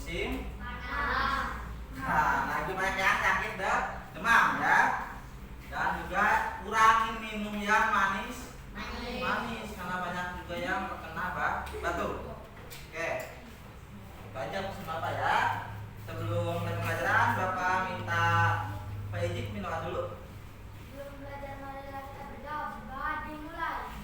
musim nah lagi banyak yang sakit demam ya. Dan juga kurangin minum yang manis karena banyak juga yang terkena batuk. Oke, baca pesan Bapak ya. Sebelum mulai pelajaran, Bapak minta Pak Ijik minum dulu. Sebelum belajar marilah kita berdoa. Doa dimulai.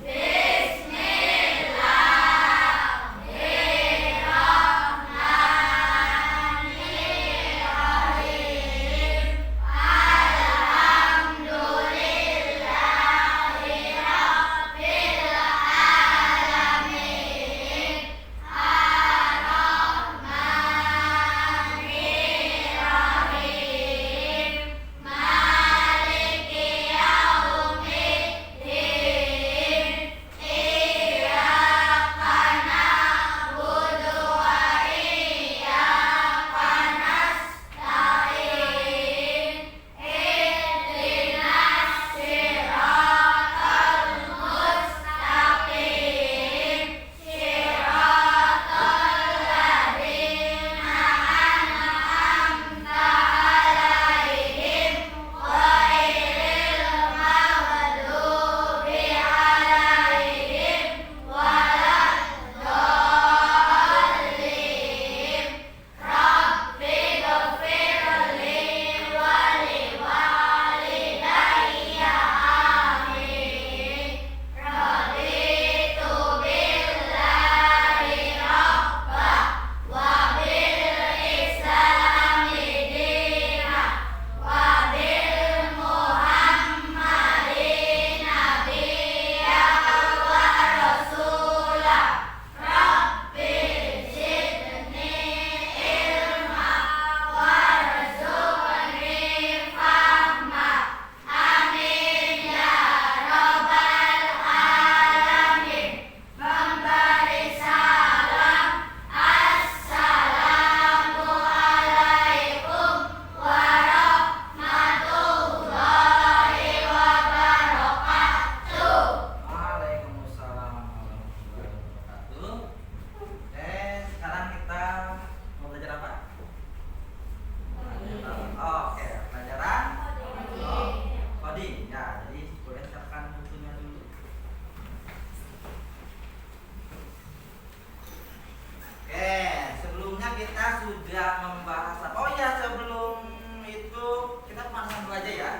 Kita sudah membahas apa? Oh ya, sebelum itu kita pemanasan dulu aja ya.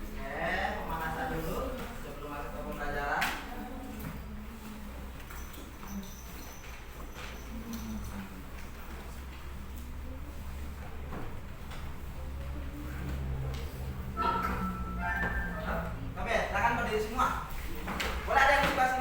Oke, pemanasan dulu sebelum masuk ke pembelajaran. Oke, silakan berdiri semua. Boleh ada yang di kelas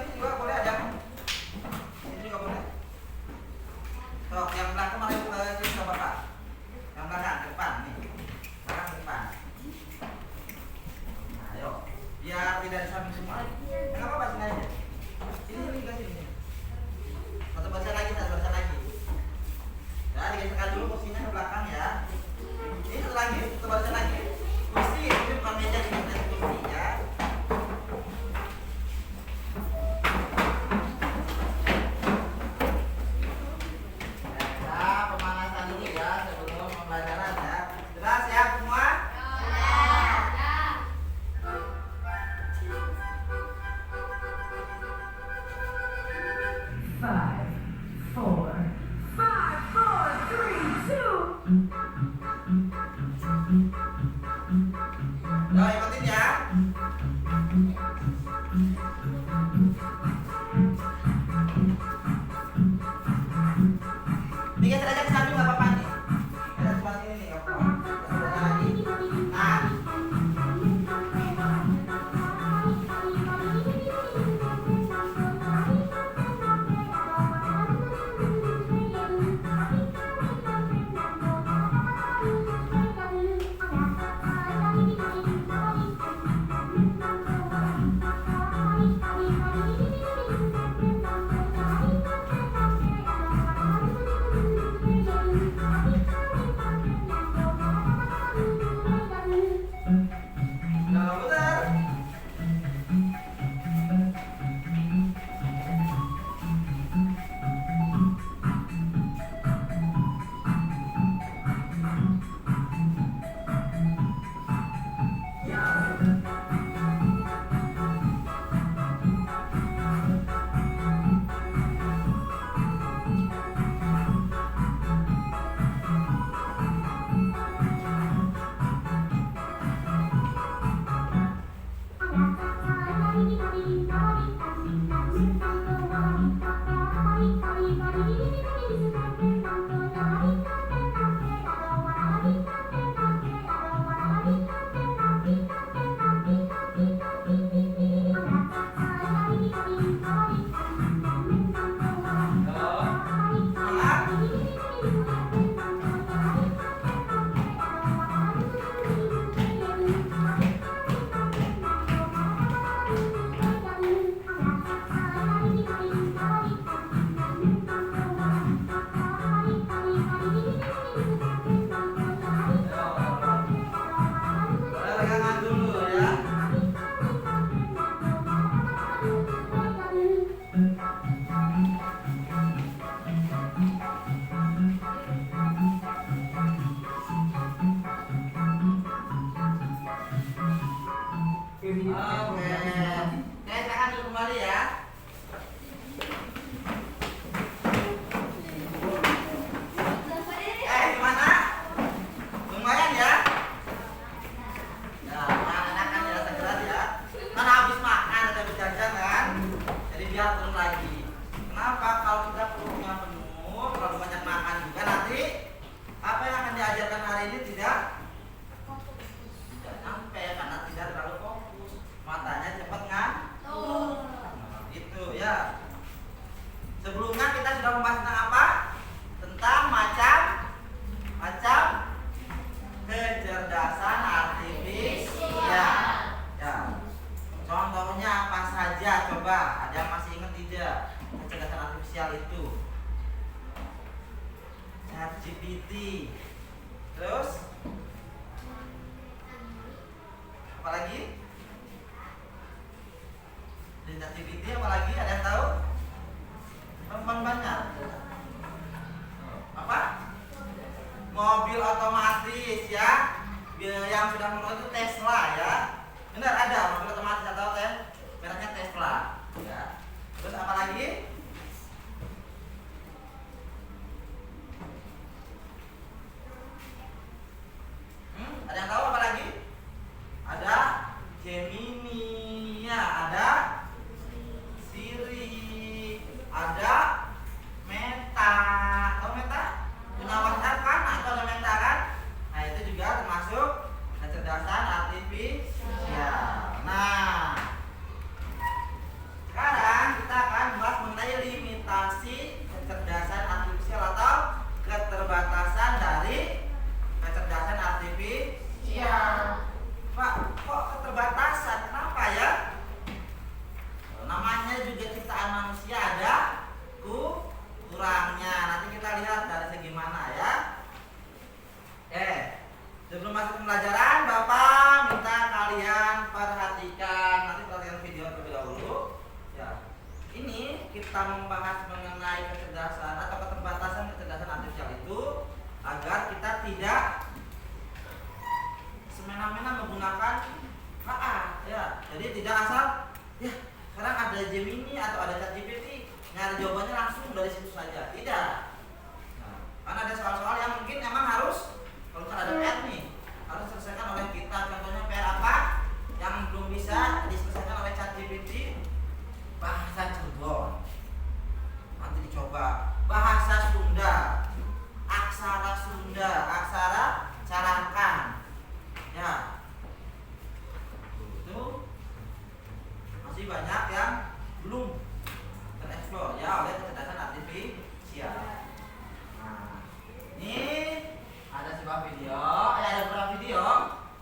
kembali ya. Gimana? Lumayan ya? Ya, anak-anak kan ya segera ya. Kan habis makan atau habis jajan kan? Jadi biar turun lagi. Kenapa? Kalau kita perutnya penuh, kalau banyak makan juga nanti apa yang akan diajarkan hari ini tidak nyampe karena tidak terlalu fokus. Matanya cepat ngantuk. Gitu ya. Sebelumnya kita sudah membahas tentang apa? Tentang macam kecerdasan artifisial. Ya. Contohnya apa saja? Coba, ada yang masih ingat tidak? Kecerdasan artifisial itu. ChatGPT. Terus apa lagi? Di ChatGPT apa lagi? Ada yang tahu? Banyak. Apa? Mobil otomatis ya. Yang sudah mengenal itu Tesla ya. Benar, ada mobil otomatis atau mereknya Tesla ya. Terus apa lagi? Ada yang tahu apa lagi? Ada Gemini ya, ada Siri, ada Meta. Tahu Meta? Punya WhatsApp kan? Atau ada Meta kan? Nah, itu juga termasuk kecerdasan artifisial. Nah, sekarang kita akan membahas mengenai limitasi kecerdasan artifisial atau keterbatasan dari kecerdasan artifisial. Pak, kok keterbatasan? Kenapa ya? Namanya juga ciptaan manusia ada kurangnya. Nanti kita lihat dari segi mana ya. Sebelum masuk pembelajaran, Bapak minta kalian perhatikan. Nanti perhatikan video terlebih dahulu. Ya. Ini kita membahas mengenai kecerdasan atau keterbatasan kecerdasan artifisial itu agar kita tidak semena-mena menggunakan AA ya. Jadi tidak asal ya sekarang ada Gemini atau ada ChatGPT nyari jawabannya langsung dari situ saja. Tidak. Nah, karena ada soal-soal yang mungkin emang harus kalau ada PR nih harus diselesaikan oleh kita. Contohnya PR apa yang belum bisa diselesaikan oleh ChatGPT? Bahasa Cirebon. Nanti dicoba bahasa Sunda, aksara Sunda, aksara Carakan. Ya, itu masih banyak yang belum tereksplor ya oleh kecerdasan artifisial. Nah, ini ada sebuah video, ada beberapa video.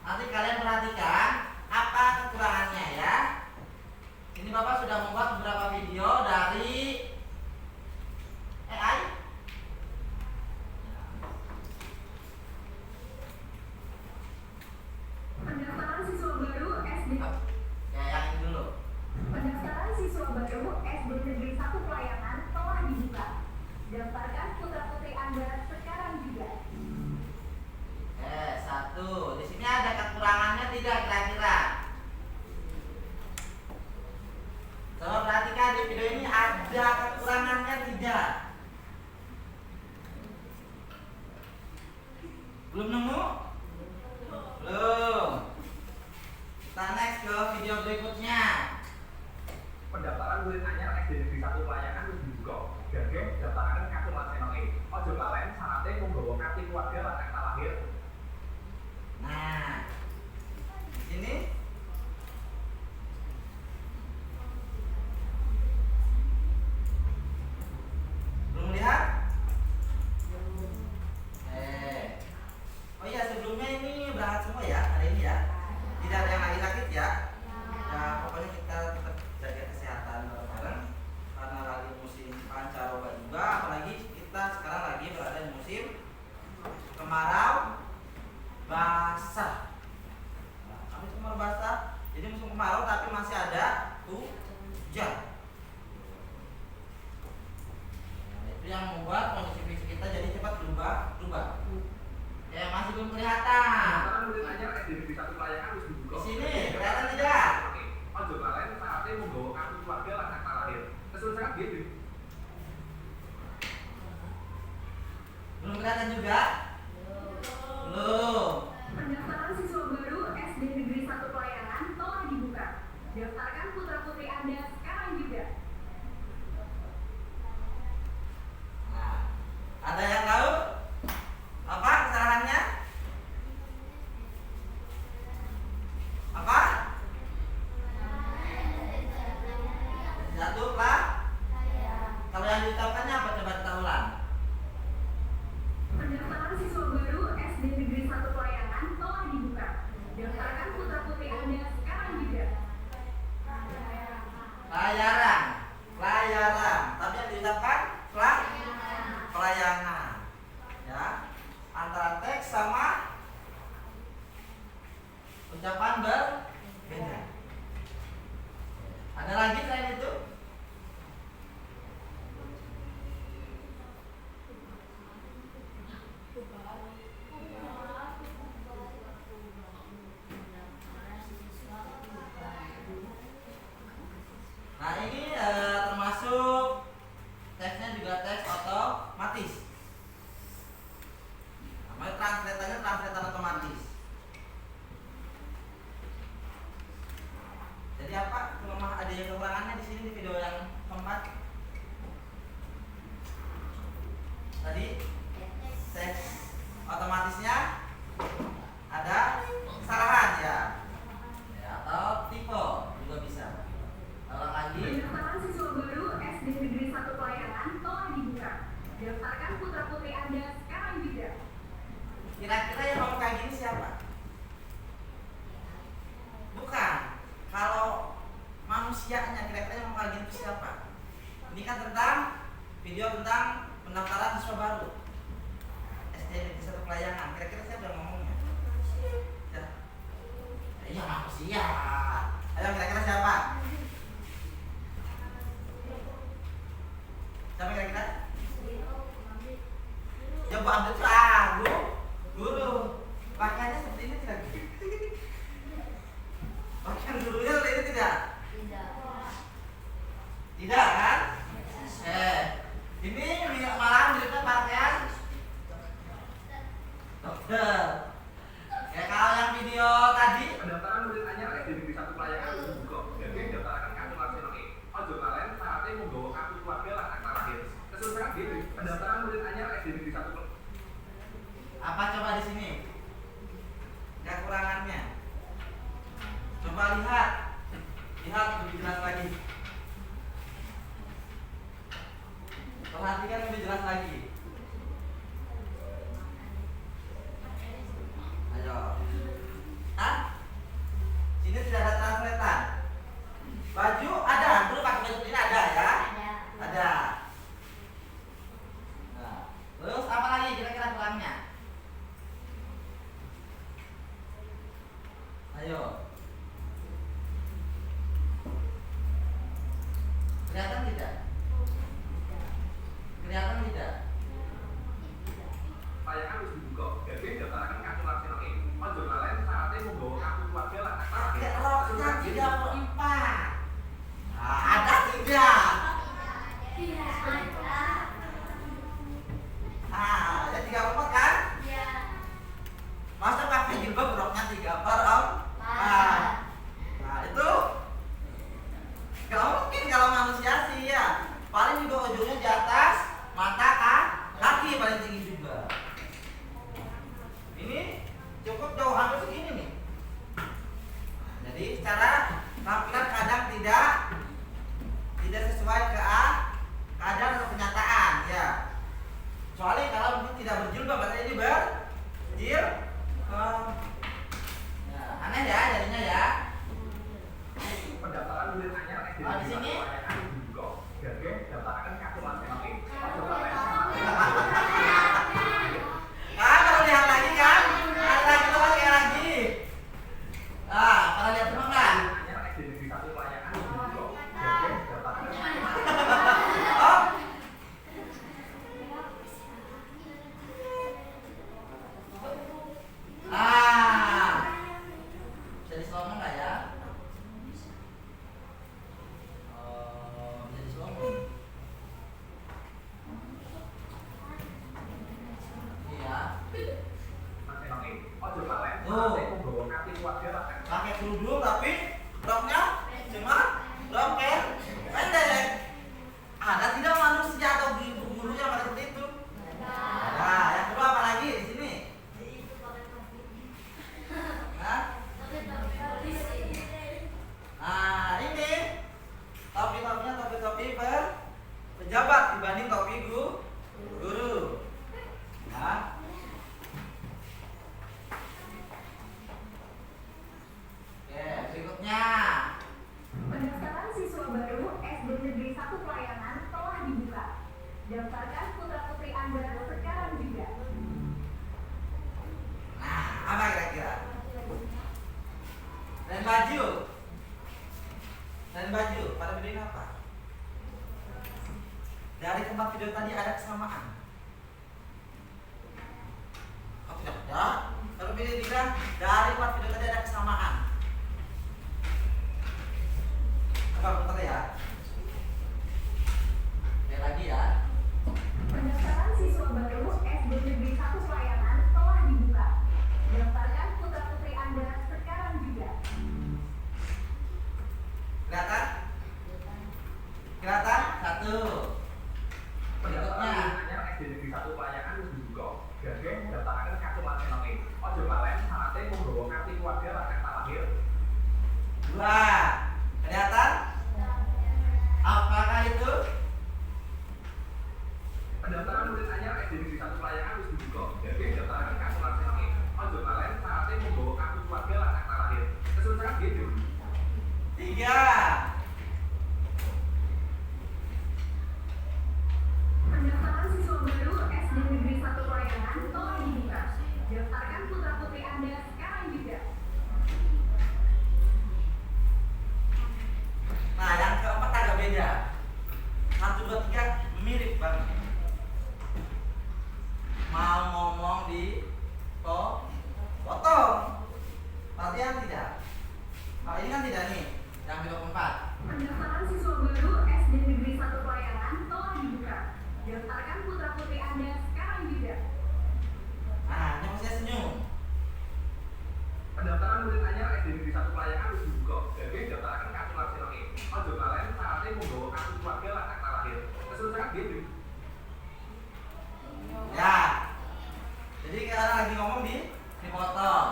Nanti kalian perhatikan apa kekurangannya ya. Ini Bapak sudah membuat beberapa video dari AI. Pendaftaran siswa baru SD. Yang ini dulu. Pendaftaran siswa baru SD Negeri 1 Pelayanan telah dibuka. Daftarkan putra-putri Anda sekarang juga. Satu. Di sini ada kekurangannya tidak kira-kira? Coba perhatikan di video ini ada kekurangannya tidak? Belum nemu? Belum. Kita next ke video berikutnya. Pendaftaran murid anyar SD Negeri 1 Pelayanan wis dibuka. Gage daftaran kartu lan channel E. Ojo kalian syaratnya membawa kartu keluarga lan akta lahir. Nah, ini belum lihat? Oh iya, sebelumnya ini berangkat semua ya hari ini ya. Tidak ada yang lagi sakit ya. Ya pokoknya kita tetap jaga kesehatan bareng-bareng karena lagi musim pancaroba juga, apalagi kita sekarang lagi berada di musim kemarau basah. Nah, kami kemarau pelayaran, tapi yang diucapkan pelayanan. Ya, antara teks sama ucapan berbeda. Ada lagi selain itu? Nah ini termasuk teksnya juga teks otomatis. Namanya translator otomatis. Jadi apa ada yang kekurangannya di sini di video yang keempat? Tadi teks otomatisnya ada kesalahan ya, atau tipe juga bisa. Ulang lagi. Pendaftaran siswa baru SD Negeri 1 Pelayanan telah dibuka. Daftarkan putra-putri Anda sekarang juga. Kira-kira yang mau kayak gini siapa? Bukan. Kalau manusianya kira-kira yang mau kayak gini siapa? Ini kan tentang video tentang pendaftaran siswa baru SD Negeri 1 Pelayanan. Kira-kira siapa yang ngomongnya? Ya. Iya manusia. Ayo kira-kira siapa? Siapa kira-kira? Ya Bu Abdul guru. Pakaiannya seperti ini tidak? Pakaian gurunya seperti ini tidak? Tidak kan? Ini malah miripnya pakaian dokter. Ya kalau yang video tadi Pendaftaran murid anyar SD Negeri 1 Pelayanan dibuka. Jadi daftarkan kartu laksana E. Ojo kalian syaratnya menggawa kartu keluarga lan akta lahir. Kesusahan gitu. Pendaftaran murid anyar SD Negeri 1 Pelayanan. apa coba di sini? Kekurangannya. Coba lihat lebih jelas lagi. Perhatikan lebih jelas lagi. Ayo. Sini tidak ada translator. Baju ada, dulu pakai baju ini ada ya? Ada. Nah, terus apa lagi kira-kira kurangnya? Ayo. Kelihatan tidak? Kelihatan tidak? Pelayanan harus dibuka. Jadi daftarkan kartu laksana E. Ojo kalian syaratnya menggawa kartu keluarga lan akta lahir. Roknya 3/4. Nah, ada tidak? Nah, ada 3/4 kan? Masa pakai jilbab roknya 3/4? Nah, itu gak mungkin kalau manusia sih ya. Paling juga ujungnya di atas mata kaki paling tinggi juga. Ini cukup jauh hampir segini nih. Jadi secara tampilan kadang tidak sesuai keadaan atau kenyataan ya. Kecuali kalau mungkin tidak berjilbab, berarti ini ya, aneh ya jadinya ya. Pendaftaran murid anyar SD Oh, di sini? Pelayanan dibuka. Jadi daftarkan kartu laksana E. Ojo kalian Nah, kalau lihat lagi kan, ada lagi tuh kayak lagi. Nah, kalau lihat semua kan? anyar SD Negeri 1 Pelayanan dibuka. Jadi daftarkan Oh, bisa di slow nggak ya? Bisa di slow. SD Negeri 1 Pelayanan telah dibuka. Daftarkan putra-putri Anda sekarang juga. Nah, apa kira-kira? Dan baju. Pada video ini apa? Dari tempat video tadi ada kesamaan. Oh, tidak ada. Kalau video bilang dari tempat video tadi ada kesamaan. Apa putar ya? Lihat lagi ya. Pendaftaran siswa baru SD Negeri 1 Pelayanan telah dibuka. Daftarkan putra-putri Anda sekarang juga. Kelihatan? Kelihatan? Satu. Pendaftaran Berikutnya. murid anyar SD Negeri 1 Pelayanan wis dibuka. Jadi daftarkan kartu lansia. Ojo kalian syaratnya membawa kartu keluarga lan akta lahir. Dua. Kelihatan? Apakah itu? Pendaftaran murid anyar SD Negeri 1 Pelayanan wis dibuka. Jadi daftarkan kartu lansia. Ojo kalian syaratnya membawa kartu keluarga lan akta lahir. Kesulitan gitu. Tiga. Pendaftaran siswa baru SD Negeri 1 Pelayanan telah dibuka. Daftarkan putra-putri Anda sekarang juga. Nah, yang keempat agak beda. 1, 2, 3 mirip banget. Mau ngomong di potong. Perhatian tidak? Nah, ini kan tidak nih. Yang video keempat. Pendaftaran siswa baru SD Negeri 1 Pelayanan telah dibuka. Daftarkan putra-putri Anda sekarang juga. Nah, ini maksudnya senyum. Pendaftaran murid anyar SD Negeri 1 Pelayanan wis dibuka. Jadi daftarkan kartu lansia. Ojo kalian syaratnya membawa kartu keluarga lan akta lahir. Kesulitan gitu. Ya. Jadi kita lagi ngomong dipotong.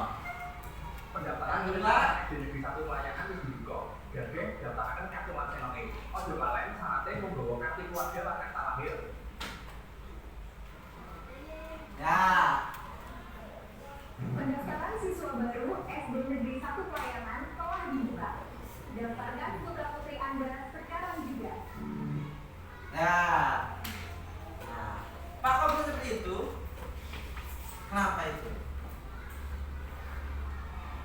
Pendaftaran Yang murid kedua. anyar SD Negeri 1 Pelayanan wis dibuka. Jadi daftarkan kartu lansia. Ojo kalian syaratnya membawa kartu keluarga lan akta lahir. Ya. Pendaftaran siswa baru SD Negeri 1 Pelayanan telah dibuka. Daftarkan putra-putri Anda sekarang juga. Ya. Nah, Pak, kok bisa seperti itu? Kenapa itu?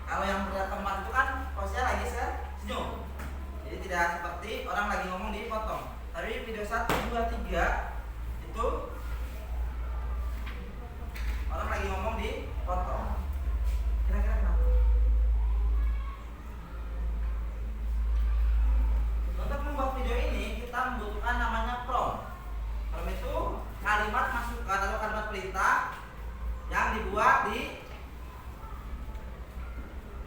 Kalau yang berat keempat itu kan posisinya lagi senyum. Jadi tidak seperti orang lagi ngomong dipotong. Tapi video 1, 2, 3 itu orang lagi ngomong dipotong. Kira-kira kenapa? Untuk membuat video ini kita membutuhkan namanya prompt. Prompt itu kalimat masukan atau kalimat perintah yang dibuat di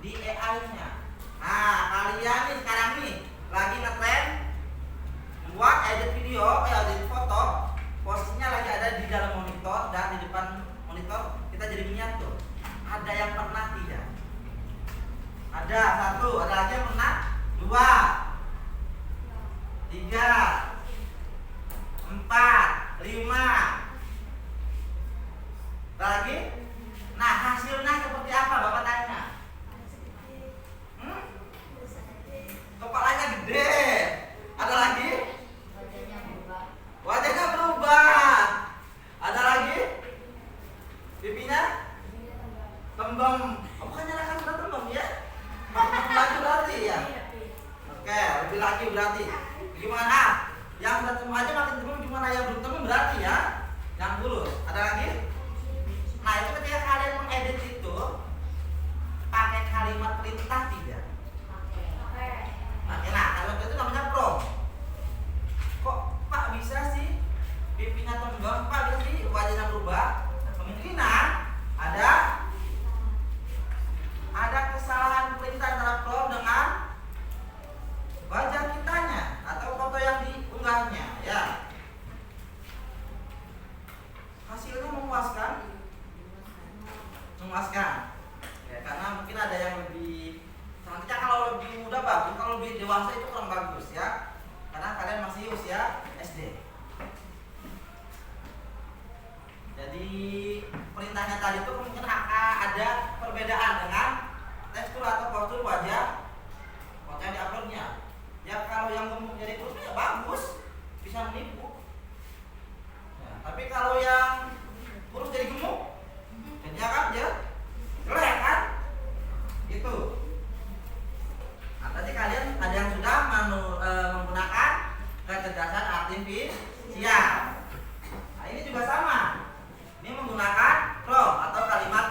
AI-nya. Nah, kalian nih sekarang nih lagi ngetren membuat edit video, edit foto, posisinya lagi ada di dalam monitor dan di depan monitor kita jadi miniatur. Ada yang pernah tidak? Ada. 1, ada lagi yang pernah? 2, 3, 4, 5. Lagi? Nah, hasilnya seperti apa Bapak tanya? Kepalanya gede. Ada lagi? Wajahnya berubah. Ada lagi? Pipinya tembem. Oh, bukannya akan sudah tembem ya? Lagi berarti ya? Oke, lebih lagi berarti. Gimana? Yang sudah tembem aja makin tembem, gimana yang belum tembem berarti ya? Yang dulu. Ada lagi? Nah, itu ketika kalian mengedit itu pakai kalimat perintah tidak? Nah, kalimat itu namanya prompt. Kok Pak bisa sih pipinya tembem, Pak bisa sih wajahnya berubah? Nah, kemungkinan ada kesalahan perintah antara prompt dengan wajah kitanya atau foto yang diunggahnya, ya. Hasilnya memuaskan? Memuaskan. Ya, karena mungkin ada yang lebih, nantinya kalau lebih muda bagus, kalau lebih dewasa itu kurang bagus ya. Karena kalian masih usia SD. Jadi perintahnya tadi itu mungkin akan ada perbedaan dengan tekstur atau postur wajah foto yang diuploadnya. Ya kalau yang gemuk jadi kurus ya bagus, bisa menipu. Ya, tapi kalau yang kurus jadi gemuk, jadinya kan dia jelek kan? Gitu. Nah, tadi kalian ada yang sudah menggunakan kecerdasan artifisial. Nah, ini juga sama. Ini menggunakan prompt atau kalimat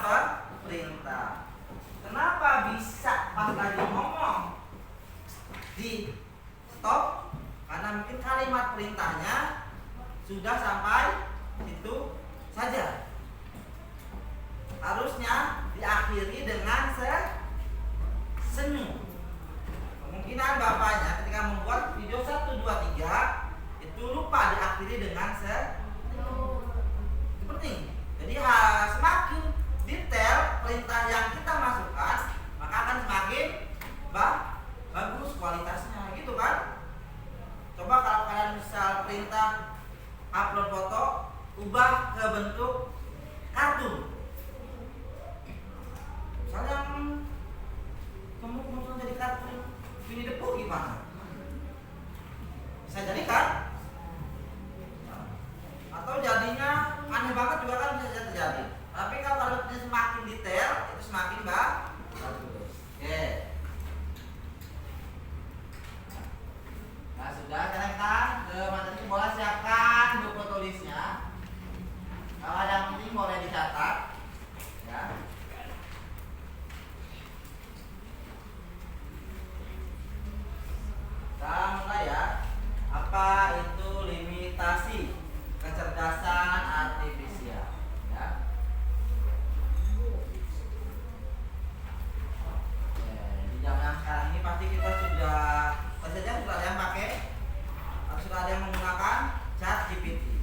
perintah. Kenapa bisa pas lagi ngomong di stop? Karena mungkin kalimat perintahnya sudah sampai itu saja. Harusnya diakhiri dengan senyum. Kemungkinan bapaknya ketika membuat video 1, 2, 3 itu lupa diakhiri dengan senyum. Itu penting. Jadi semakin detail perintah yang kita masukkan, maka akan semakin bagus kualitasnya, gitu kan? Coba kalau kalian misal perintah upload foto, ubah ke bentuk kartun. Misalnya kamu muncul jadi kartun Winnie the Pooh gimana? Bisa jadi kan? Atau jadinya aneh banget juga kan bisa terjadi. Tapi kalau kalimatnya semakin detail, itu semakin bagus. Oke. Nah sudah, sekarang kita ke materi boleh siapkan buku tulisnya. Kalau ada yang penting boleh dicatat, ya. Kita mulai ya. Apa itu limitasi kecerdasan artifisial? Ya. Di zaman sekarang ini pasti kita sudah ada yang pakai atau sudah ada yang menggunakan ChatGPT.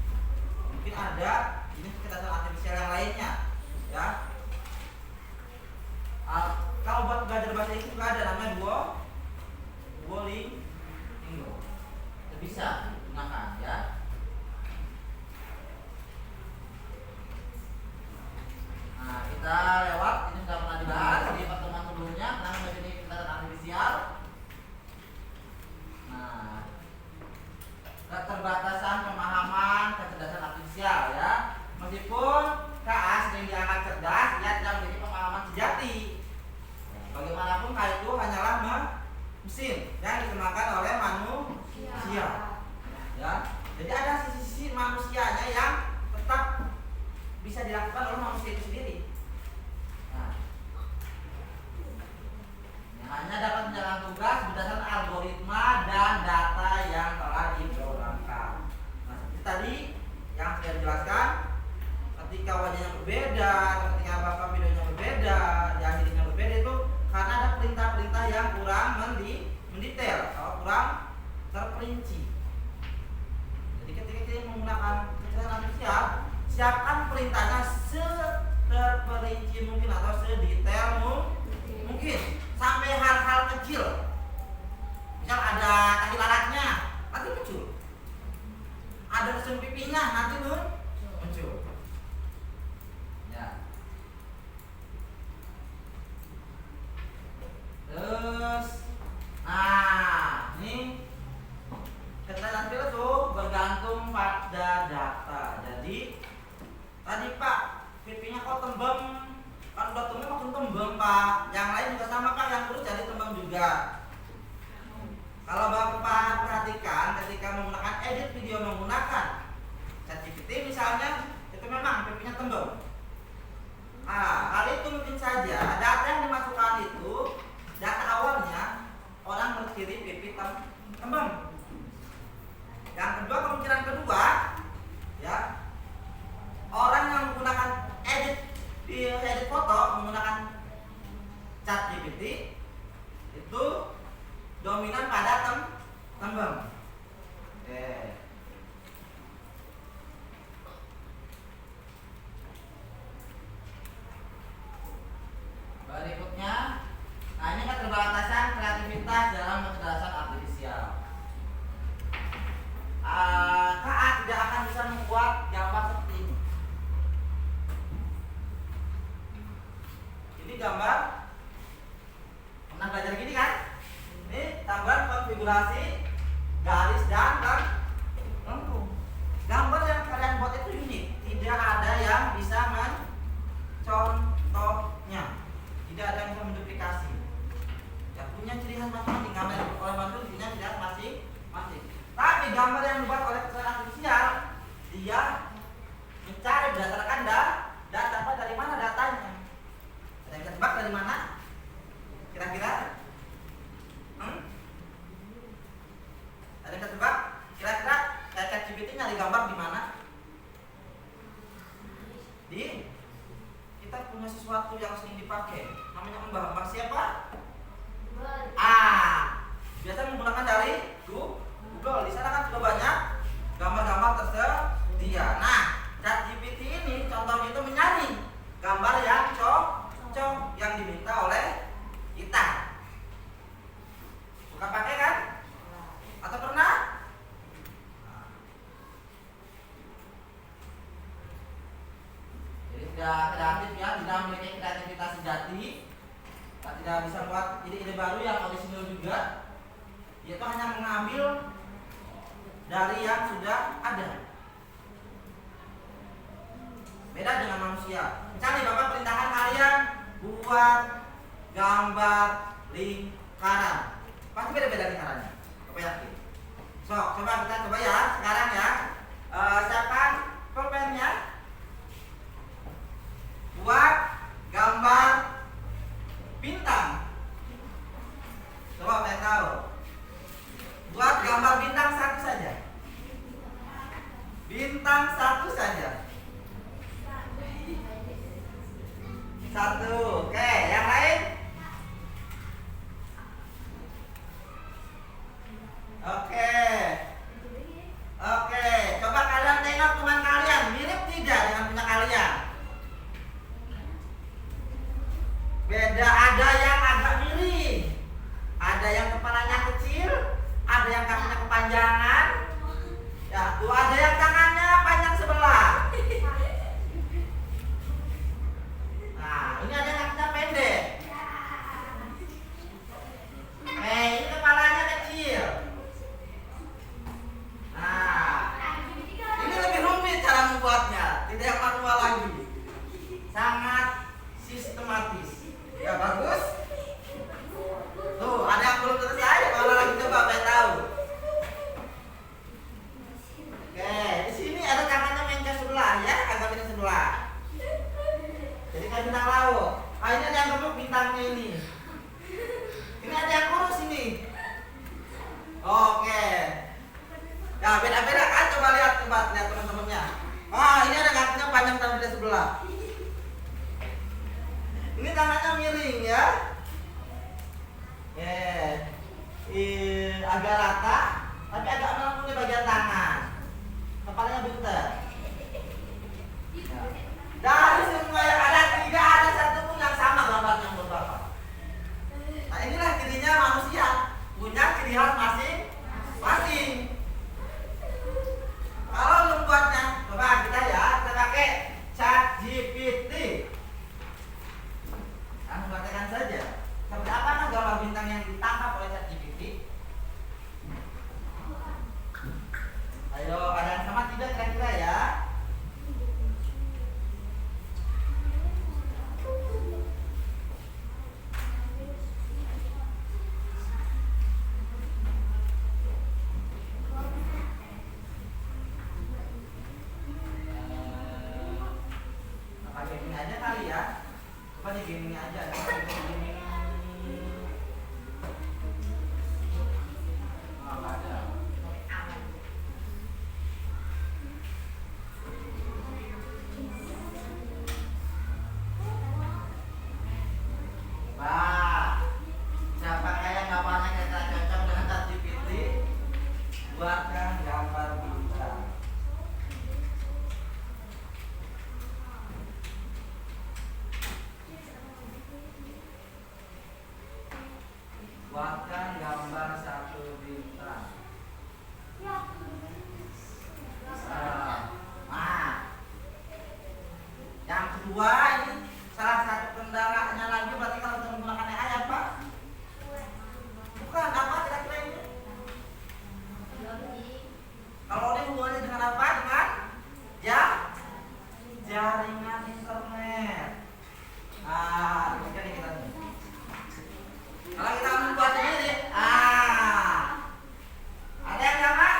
Mungkin ada ini kecerdasan artifisial yang lainnya, ya. Kalau buat belajar bahasa Inggris juga ada namanya Duolingo. Itu bisa digunakan, ya. Nah, kita lewat ini sudah pernah dibahas di pertemuan sebelumnya tentang definisi kecerdasan artifisial. Nah, keterbatasan pemahaman kecerdasan artifisial, ya. Meskipun KA sering dianggap cerdas, ia tidak memiliki pemahaman sejati. Bagaimanapun KA itu hanyalah mesin yang dikembangkan oleh manusia. Ya. Jadi ada sisi-sisi manusianya yang tetap bisa dilakukan oleh manusia itu sendiri. Nah, yang hanya dapat menjalankan tugas berdasarkan algoritma dan data yang telah diprogramkan. Nah, seperti tadi yang saya jelaskan, ketika wajahnya berbeda, ketika bapak videonya berbeda, diakhirinya berbeda itu karena ada perintah-perintah yang kurang mendetail atau kurang terperinci. Jadi ketika kita menggunakan kecerdasan artifisial, siapkan perintahnya seterperinci mungkin atau sedetail mungkin sampai hal-hal kecil. Misal ada kaki lalatnya, nanti muncul. Ada kesun pipinya, nanti muncul. Ya. Terus, nah ini kecerdasan artifisial itu bergantung pada data. Jadi tadi Pak, pipinya kok tembem, kan udah tembem makin tembem Pak. Yang lain juga sama Pak, yang terus jadi tembem juga. Kalau Bapak perhatikan ketika menggunakan edit video menggunakan ChatGPT misalnya, itu memang pipinya tembem. Nah, hal itu mungkin saja data yang dimasukkan itu data awalnya orang berciri pipi tembem. Yang kedua, kemungkinan kedua, ya, orang yang menggunakan edit foto menggunakan ChatGPT itu dominan pada tembem. Oke. Berikutnya, nah ini keterbatasan kreativitas dalam kecerdasan artifisial. KA tidak akan bisa membuat gambar seperti ini. Ini gambar, pernah belajar gini kan? Ini gambar konfigurasi garis dan gambar yang dibuat oleh keterangan artifisial, dia mencari berdasarkan data apa, dari mana datanya. Ada yang tebak dari mana? Kira-kira? Ada yang tebak? Kira-kira ChatGPT nyari gambar di mana? Kita punya sesuatu yang sering dipakai, namanya mbah siapa? Biasa menggunakan dari Google. Di sana kan sudah banyak gambar-gambar tersedia. Nah, ChatGPT ini contohnya itu mencari gambar yang cocok yang diminta oleh kita. Suka pakai kan? Atau pernah? Jadi tidak kreatif ya, tidak memiliki kreativitas sejati, tidak bisa buat ide-ide baru yang orisinal juga. Dia itu hanya mengambil dari yang sudah ada. Beda dengan manusia. Misalnya Bapak perintahkan kalian buat gambar lingkaran, pasti beda-beda lingkarannya. Bapak yakin? So, coba kita coba ya sekarang ya. Siapkan pulpennya. Buat gambar bintang. Coba saya tahu. Buat gambar bintang satu saja. Bintang satu saja. Satu. Oke, yang lain? Oke. Oke, coba kalian tengok teman kalian, mirip tidak dengan punya kalian? Beda, ada yang agak miring, ada yang kepalanya kecil, ada yang kakinya kepanjangan, ya tuh ada yang tangannya panjang sebelah. Nah, ini ada yang kakinya pendek. Ini kepalanya kecil. Nah, ini lebih rumit cara membuatnya, tidak manual lagi, sangat sistematis. Ya bagus. Tuh, ada yang belum selesai, kalau lagi coba saya tahu. Oke, di sini ada tangannya mencet sebelah ya, agak beda sebelah. Jadi kayak bintang laut. Ini ada yang gemuk bintangnya ini. Ini ada yang kurus ini. Oke. Ya beda-beda kan, coba lihat teman-temannya. Ini ada kakinya panjang tapi beda sebelah. Ini tangannya miring ya. Agak rata, tapi agak melengkung di bagian tangan. Kepalanya buntut. Dari semua yang ada, tidak ada satupun yang sama gambarnya menurut Bapak. Nah, inilah cirinya manusia, punya ciri khas masing-masing. Kalau membuatnya, coba kita pakai ChatGPT. Praktekkan saja. Seperti apa gambar bintang yang ditangkap oleh ChatGPT? Ayo, ada yang sama tidak kira-kira ya? Pakai ini aja kali ya. Coba di gaming aja. Siapa kayak gambarnya kira-kira cocok dengan ChatGPT? Buatkan gambar bintang. Buatkan gambar satu bintang. Yang kedua ini salah satu kendalanya lagi berarti kalau kita menggunakan AI apa? Bukan, apa kira-kira ini? Kalau ini hubungannya dengan apa? Dengan jaringan internet. Ini kita nih. Kalau kita membuat sendiri, ada yang sama?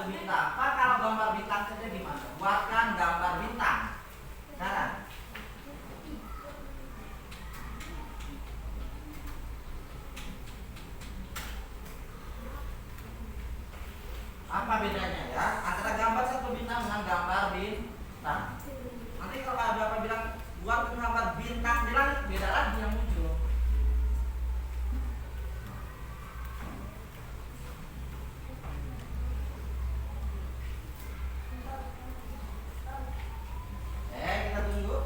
satu bintang. Pak, kalau gambar bintang saja gimana? Buatkan gambar bintang. Cara. Apa bedanya ya antara gambar satu bintang dengan gambar bintang? Nanti kalau ada Bapak bilang buat gambar bintang di langit, beda lagi yang muncul. Kita tunggu.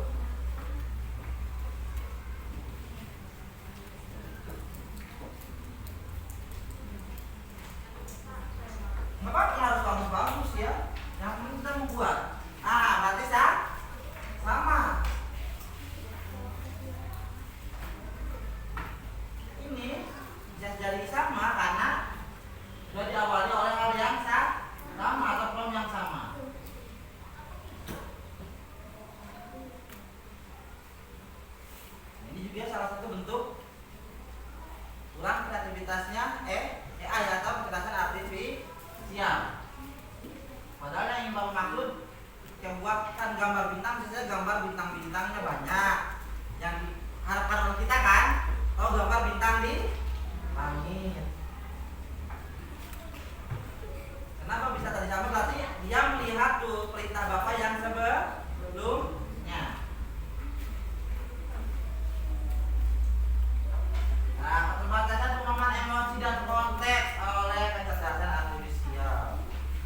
Bapak harus bagus-bagus ya. Yang penting kita membuat. Berarti sama. Ini bisa jadi sama karena sudah diawali oleh hal yang sama atau form yang sama. Ini juga salah satu bentuk kurang kreativitasnya AI atau kecerdasan artifisial. Padahal yang ingin Bapak maksud yang buatkan gambar bintang, misalnya gambar bintang-bintangnya banyak. Yang diharapkan oleh kita kan, kalau gambar bintang di langit. Kenapa bisa tadi sama? Berarti dia melihat tuh perintah Bapak yang sebelumnya. Nah, keterbatasan pemahaman emosi dan konteks oleh kecerdasan artifisial.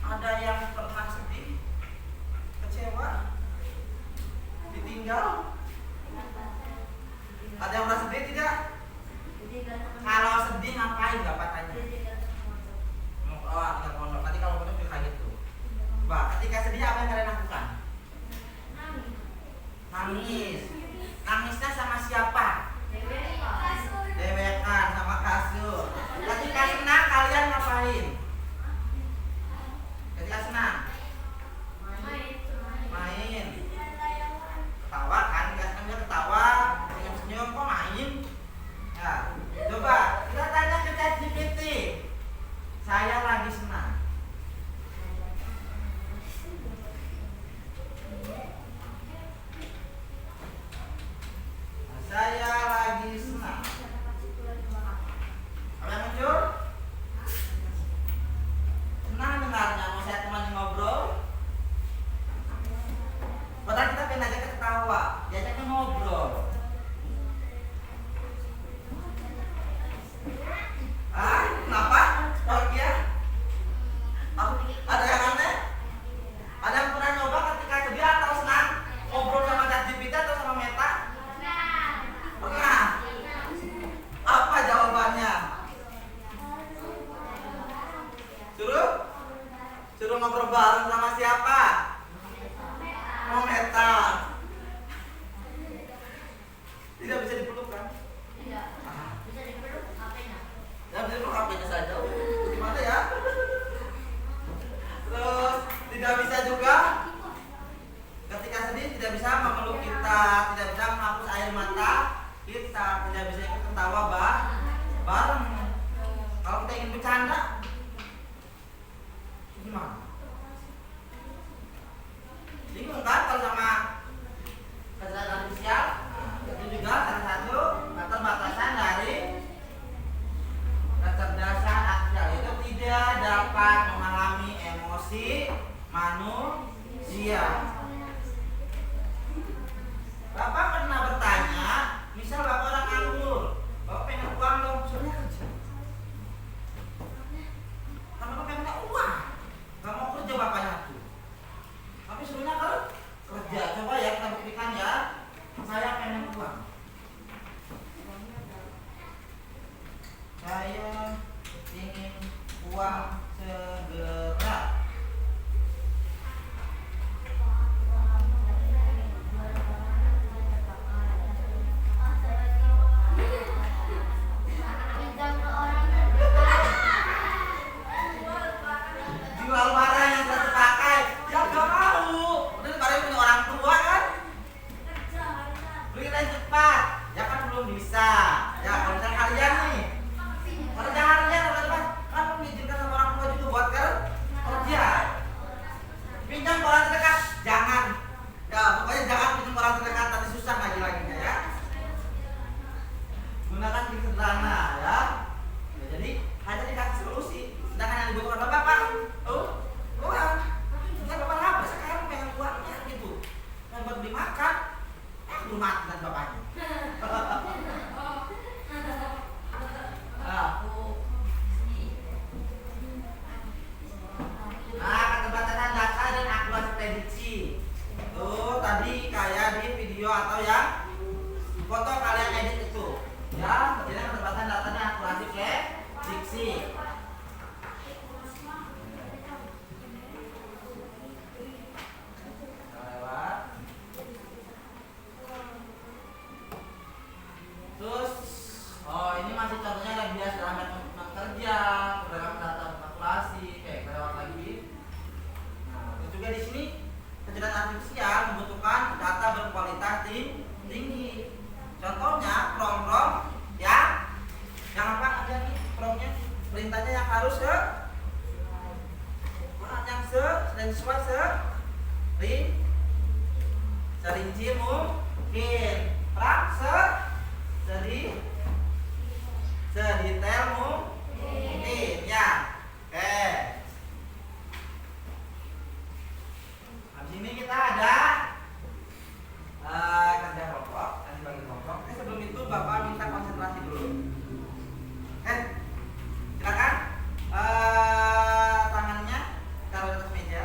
Ada yang pernah sedih, kecewa, ditinggal? Ada yang pernah sedih tidak? Kalau sedih ngapain Bapak tanya? Tinggal pondok. Nanti kalau pondok juga kayak gitu. Coba, ketika sedih apa yang kalian lakukan? Nangis. Nangisnya sama siapa? Dewekan sama kasur. Ketika senang kalian ngapain? Ketika senang main. Ketawa kan? Ketika senang dia ketawa, senyum-senyum kok main? Ya, coba kita tanya ke ChatGPT. Saya lagi senang. Saya lagi senang. Apa yang muncul? Senang dengarnya, mau saya temani ngobrol. Padahal kita pengen aja ketawa, diajaknya ngobrol. Kenapa? Bahagia? Ada yang aneh? Ada yang pernah nyoba ketika sedih atau senang ngobrol sama ChatGPT atau sama Meta? Pernah? Apa jawabannya? Suruh ngobrol bareng sama siapa? Sama Meta. Tidak bisa dipeluk kan? Tidak. Bisa dipeluk HP-nya. Ya bisa dipeluk HP-nya saja. Gimana ya? Terus tidak bisa juga ketika sedih tidak bisa memeluk kita, tidak bisa menghapus air mata kita, tidak bisa ikut ketawa bareng. Kalau kita ingin bercanda gimana? Bingung kan kalau sama kecerdasan artifisial? Itu juga salah satu keterbatasan dari kecerdasan artifisial, itu tidak dapat memahami emosi manusia. Bapak pernah bertanya, misal Bapak orang nganggur, Bapak pengen uang dong, suruhnya kerja. Karena Bapak pengen uang, gak mau kerja Bapaknya tuh. Tapi suruhnya kerja. Coba ya kita buktikan ya, saya pengen uang. Saya ingin uang segera. Pinjam ke orang terdekat. Jual barang yang sudah terpakai, ya gak mau. Udah barang punya orang tua kan? Beli lain cepat, ya kan belum bisa. Ya kalau misalnya kalian nih, kerja harian teman-teman, kan mengizinkan sama orang tua juga buat kerja. sesuai serinci mungkin. Pra sedetail mungkin ya. Oke. Habis ini kita ada kerja kelompok, nanti bagi kelompok. Sebelum itu Bapak minta konsentrasi dulu. Silakan tangannya taruh di atas meja.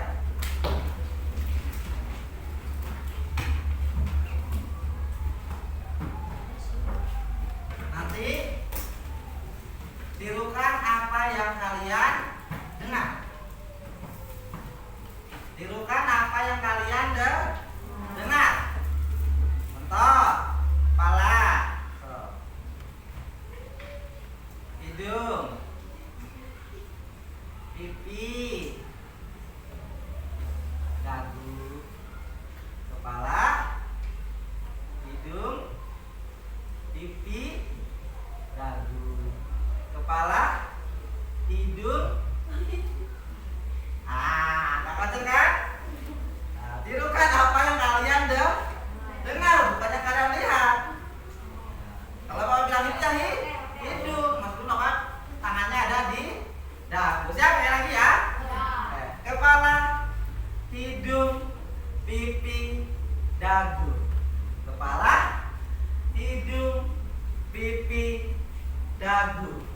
Nanti tirukan apa yang kalian dengar. Tirukan apa yang kalian dengar. Contoh, kepala, hidung, pipi, dagu, kepala, hidung, pipi, dagu, kepala, hidung. Nggak kacau kan? Nah, tirukan apa yang kalian dengar, bukan yang kalian lihat. Kalau mau bilang itu ya hidung, Mas Bruno kan tangannya ada di dagu. Siapa yang lagi ya? Kepala, hidung, pipi, dagu. Kepala, hidung, pipi, dagu.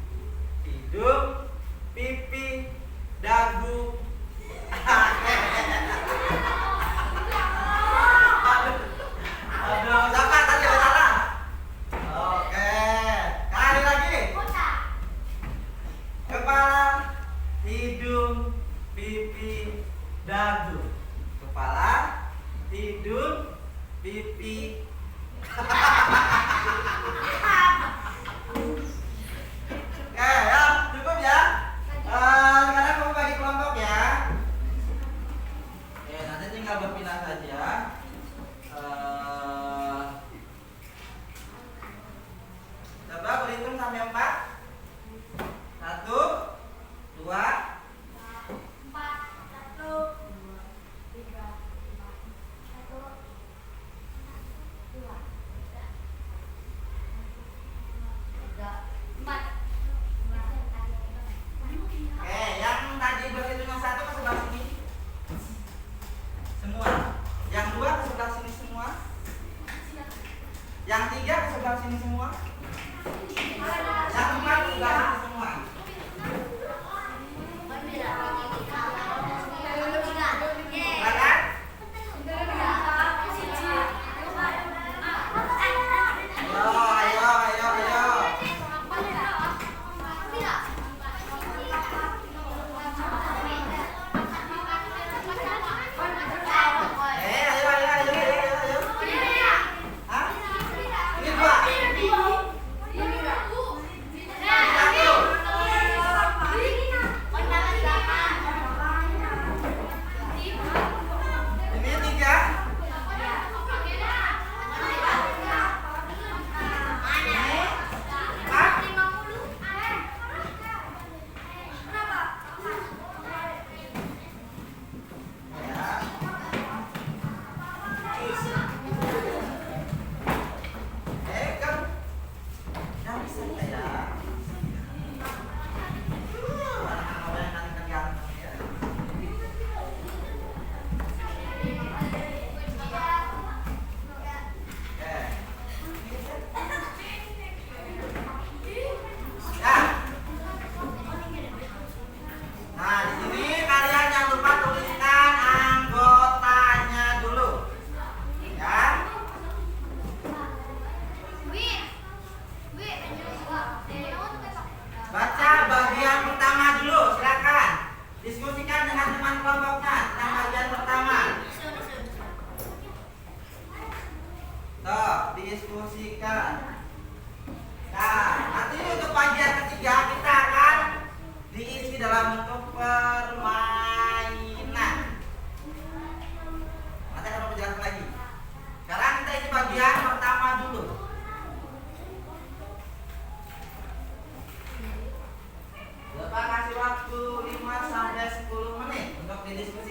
Hidung, pipi, dagu. Aduh, siapa tadi yang salah? Oke, kali lagi. Kepala, hidung, pipi, dagu. Kepala, hidung, pipi. Oke, ya, cukup ya. Sekarang kamu bagi kelompok ya. Oke, nanti tinggal berpindah saja. Coba berhitung sampai 4. 1, 2, 4. Yang tadi berhitung yang 1 ke sebelah sini semua. Yang 2 ke sebelah sini semua. Yang 3 ke sebelah sini semua. Yang 4 ke sebelah sini semua. Silakan. Ayo. Hah? Ini 2. Ini 3. Nah, di sini kalian jangan lupa tuliskan anggotanya dulu. Ya. Baca bagian pertama dulu, silakan. Diskusikan dengan teman kelompoknya tentang bagian pertama. Tuh, diskusikan. Nah, nanti untuk bagian ketiga kita akan diisi dalam bentuk permainan. Nanti akan aku jelaskan lagi. Sekarang kita isi bagian pertama dulu. Bapak kasih waktu 5 sampai 10 menit untuk didiskusikan.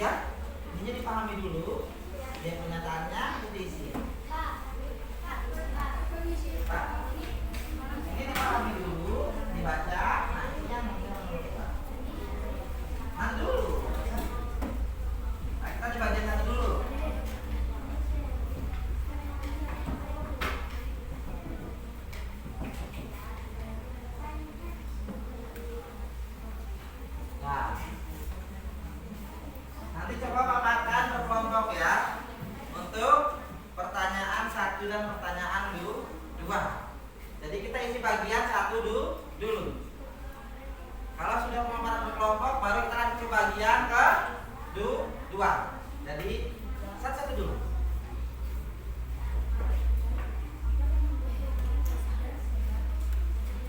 ya. Ini dipahami dulu. Dia pernyataannya itu diisi. Pak, ini dipahami dulu, dibaca. Nah, ini yang menurut Pak. Nah, dulu. Nah, kita di bagian satu dulu. Nah, nanti coba paparkan berkelompok ya untuk pertanyaan 1 dan pertanyaan 2. Jadi kita isi bagian 1 dulu. Kalau sudah pemaparan berkelompok, baru kita lanjut ke bagian ke 2. Jadi satu-satu dulu.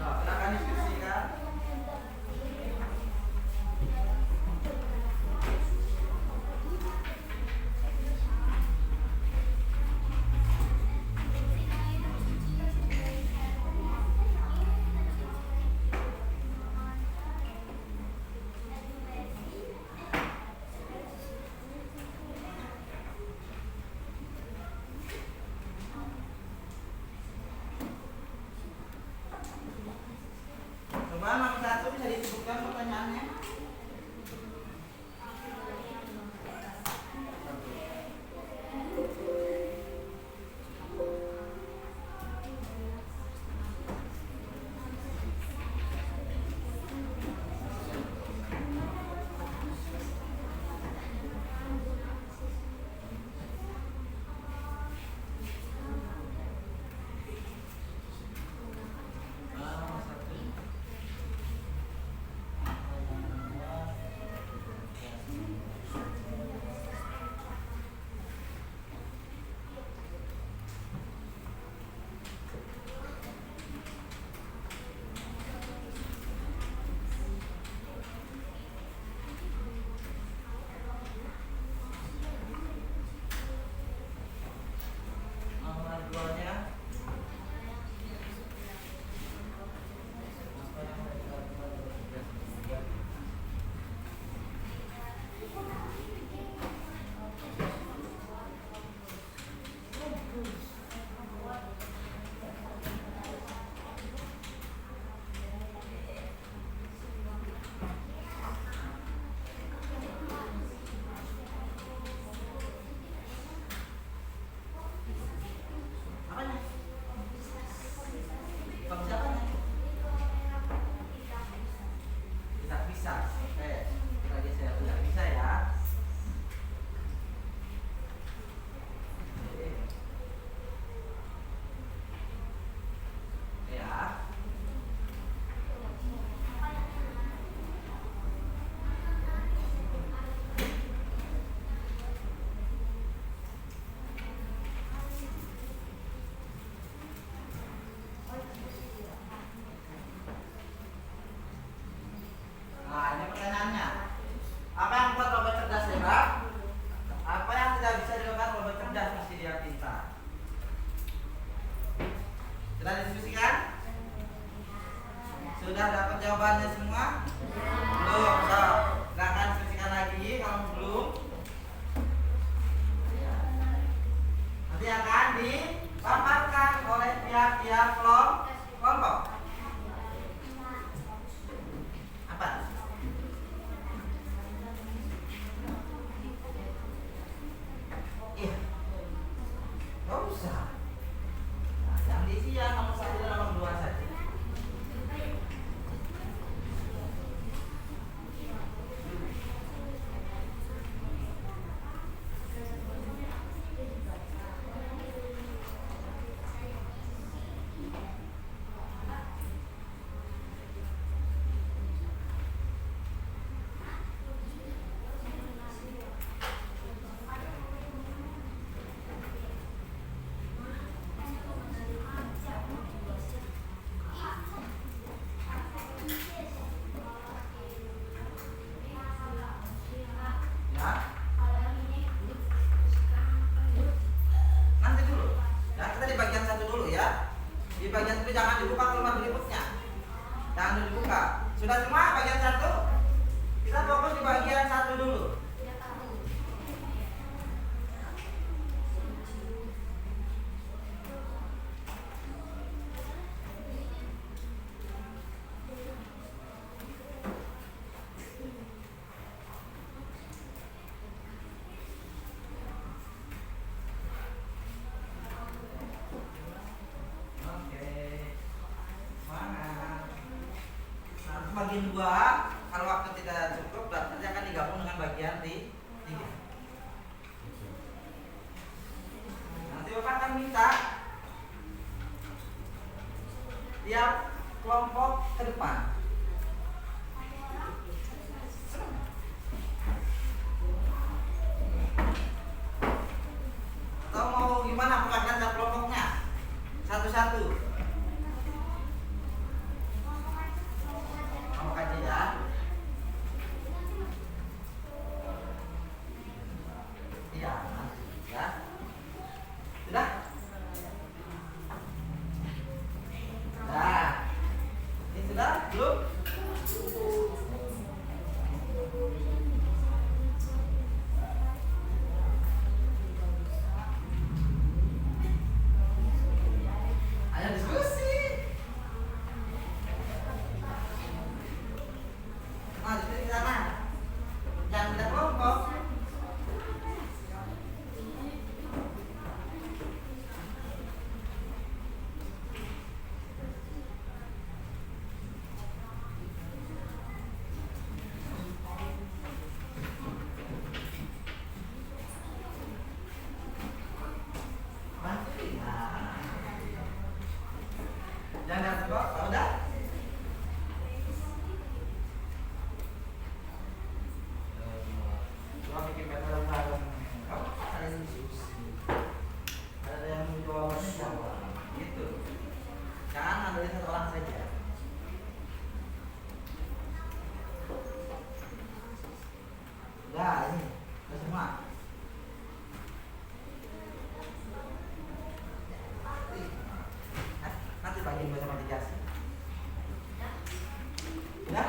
Nah, silakan diskusikan. Coba nomor 1 bisa disebutkan pertanyaannya. Nomor 1. Nomor 2-nya. Apa yang mereka lakukan dalam tugas? Apanya? Bab siapanya? Tidak bisa. Oke, lagi saya tidak bisa ya. Oke. Ya. Nah, ini pertanyaannya. Apa yang membuat robot cerdas hebat? Apa yang tidak bisa dilakukan robot cerdas meski dia pintar? Sudah diskusikan? Sudah dapat jawabannya semua? Belum. So, silakan diskusikan lagi kalau belum. Nanti akan dipaparkan oleh pihak-pihak kelompok. Apa? Iya. Gak usah. Nah, yang diisi ya nomor 1 dan nomor 2 saja. Ya. Nanti dulu. Ya, kita di bagian 1 dulu ya. Di bagian itu jangan dibuka keluar berikutnya. Jangan dibuka. Sudah semua bagian 1? Kita fokus di bagian 1 dulu. dibagi dua, kalau waktu tidak cukup berarti akan digabung dengan bagian tiga. Nanti Bapak akan minta tiap kelompok ke depan. Atau mau gimana perwakilan tiap kelompoknya? Satu-satu. Kelompok aja ya. Iya, ya. Sudah? Nah, ini sudah belum? Ayo diskusi. Nah, di sana. Jangan beda kelompok. Jangan tebak, udah? Cuma bikin bareng-bareng. Kamu ada diskusi. Ada yang mau jawabannya jawab. Gitu. Jangan ngandelin satu orang saja. Udah, ini udah semua. Nanti bagi matematikasi. Ya?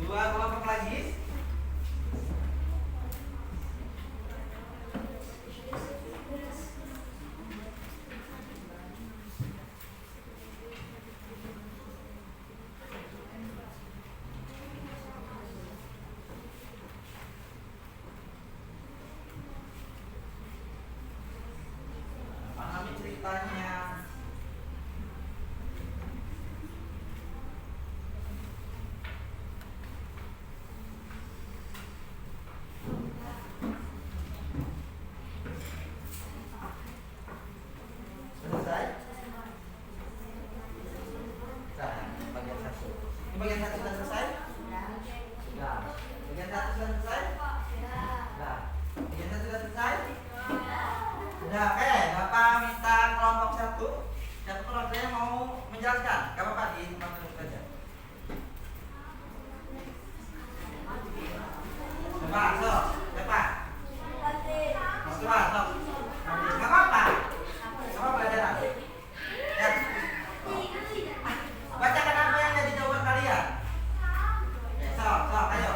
Dua kelompok lagi. Pahami ceritanya. Selesai? Nah, bagian satu. Ini bagian satu sudah selesai? Sudah. Bagian satu sudah selesai? Sudah. Bagian satu sudah selesai? Sudah. Bapak minta kelompok satu. Satu perwakilannya mau menjelaskan. Gak apa-apa di tempat duduk saja. Bapak, sok. Bapak. Mas Bapak, sok. Gak apa-apa. Sama pelajaran. Ya. Bacakan apa yang jadi jawaban kalian. Sok, ayo.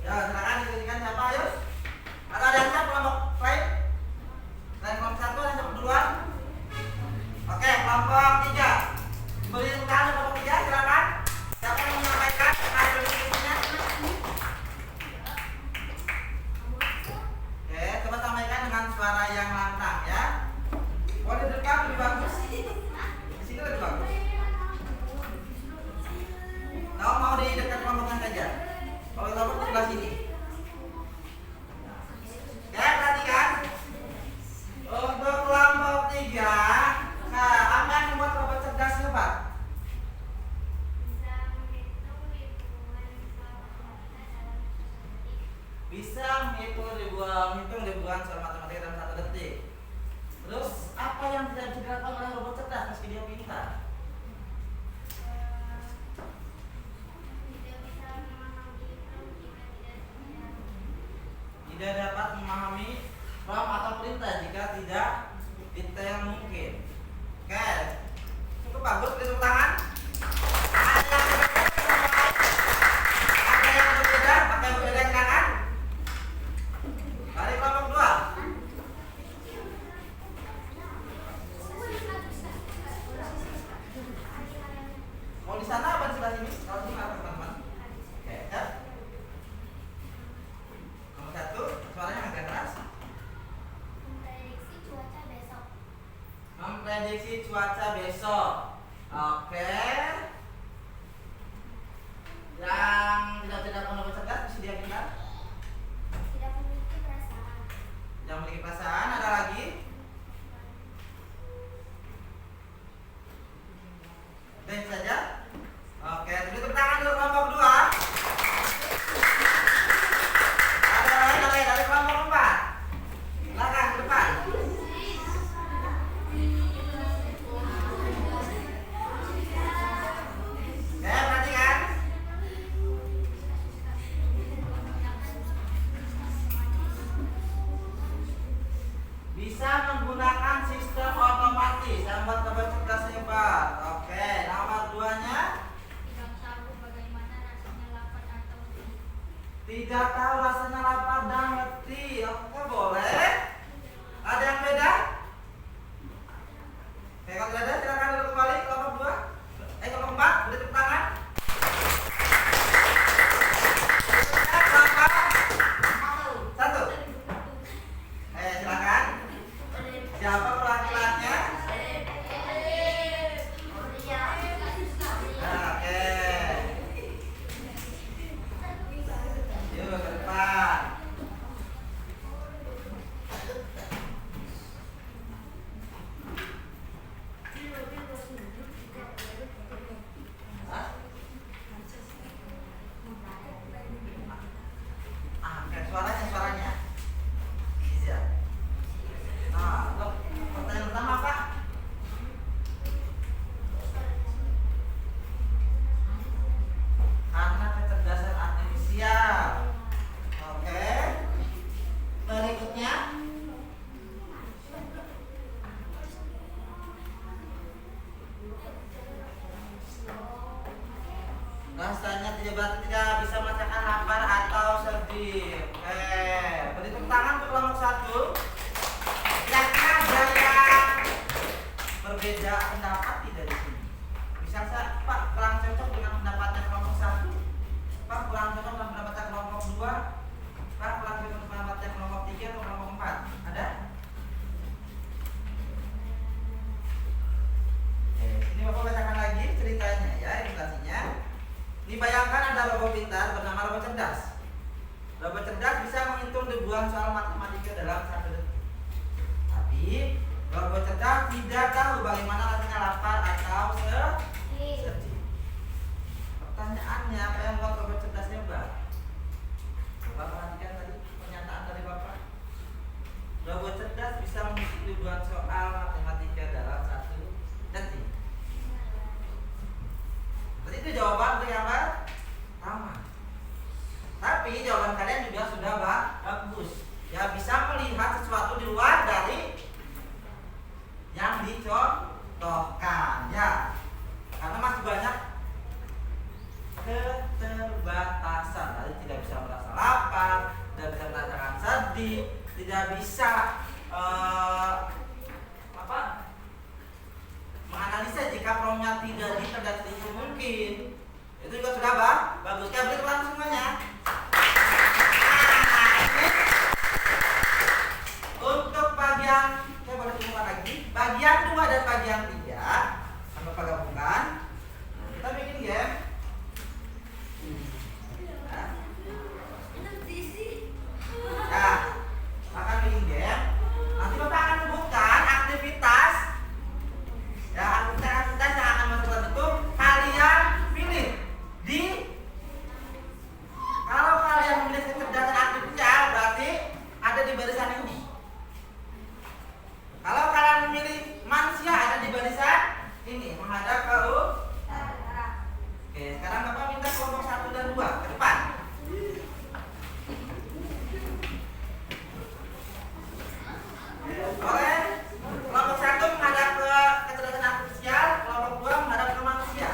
Ya, silakan dituliskan siapa, ayo. Atau ada yang siap kelompok lain? Selain kelompok satu, ada yang siap duluan? Oke, kelompok tiga. Beri tepuk tangan kelompok tiga, silakan. Siapa yang menyampaikan hasil diskusinya? Oke, coba sampaikan dengan suara yang lantang ya. Boleh dekat lebih bagus. Di sini lebih bagus. Kalau mau di dekat kelompoknya saja. Kalau kelompok di sebelah sini. Oke, perhatikan. Untuk kelompok tiga, nah, apa yang membuat robot cerdas Pak? Bisa menghitung ribuan soal matematika dalam 1 detik. Terus apa yang tidak bisa dilakukan oleh robot cerdas meski dia pintar? Tidak dapat memahami prompt atau perintah jika tidak detail mungkin. Oke, cukup bagus, tepuk tangan. Ada yang berbeda? Pakai yang berbeda silakan. Dari kelompok 2. Mau di sana apa di sebelah sini? Kalau di mana teman-teman? Oke, ya. prediksi cuaca besok. Oke. Yang tidak menurut cerdas bisa diaminkan. Tidak memiliki perasaan. Yang memiliki perasaan ada lagi? Udah itu saja. Oke, tepuk tangan dulu kelompok 2. Ada lain dari kelompok 4. Silakan ke depan. Perhatikan. Bisa menggunakan sistem otomatis yang buat lebih cerdas hebat. Oke, nomor 2-nya Tidak tahu bagaimana rasanya lapar atau letih. tidak tahu rasanya lapar dan letih. Oke, boleh. Ada yang beda? Oke, kalau tidak ada silakan duduk kembali kelompok 2. Kelompok 4, beri tepuk tangan. Kelompok 1. Silakan. Siapa perwakilannya? Oke. Yuk ke depan. Hah? Oke, suaranya. Iya. Nah, untuk pertanyaan pertama apa? Karena kecerdasan artifisial. Oke. Berikutnya rasanya berarti tidak bisa merasakan lapar atau sedih. Oke. Beri tepuk tangan untuk kelompok 1. Kira-kira ada yang berbeda pendapat tidak di sini? Bisa saya, Pak, kurang cocok dengan pendapatnya kelompok 1. Pak, kurang cocok dengan pendapatnya kelompok 2. Pak, kurang cocok dengan pendapatnya kelompok 3 atau kelompok 4. Ada? Oke, ini Bapak bacakan lagi ceritanya ya, ilustrasinya. Dibayangkan ada robot pintar bernama robot cerdas. Robot cerdas bisa menghitung ribuan soal matematika dalam 1 detik. Tapi robot cerdas tidak tahu bagaimana rasanya lapar atau sedih. Pertanyaannya, apa yang membuat robot cerdas hebat? Bapak perhatikan tadi pernyataan dari Bapak. Robot cerdas bisa menghitung ribuan soal matematika dalam 1 detik. Berarti itu jawaban untuk yang pertama. Tapi jawaban kalian juga sudah bagus. Ya, bisa melihat sesuatu di luar dari yang dicontohkan ya. Karena masih banyak keterbatasan. Tadi tidak bisa merasa lapar, tidak bisa merasakan sedih, tidak bisa menganalisa jika promnya tidak terdeteksi itu mungkin. Itu juga sudah bagus. Ya, beri tepuk semuanya. Untuk bagian, saya boleh tunjukkan lagi. Bagian 2 dan bagian 3 sama Bapak gabungkan. Kita bikin game. Ya, akan bikin game. Nanti Bapak akan sebutkan aktivitas. Ya, aktivitas yang akan masuk ke bentuk kalian pilih di. Kalau kalian memilih kecerdasan artifisial, berarti ada di barisan ini. Kalau kalian memilih manusia, ada di barisan ini, menghadap ke Oke, sekarang Bapak minta kelompok 1 dan 2 ke depan. Boleh? Kelompok 1 menghadap ke kecerdasan artifisial, kelompok 2 menghadap ke manusia.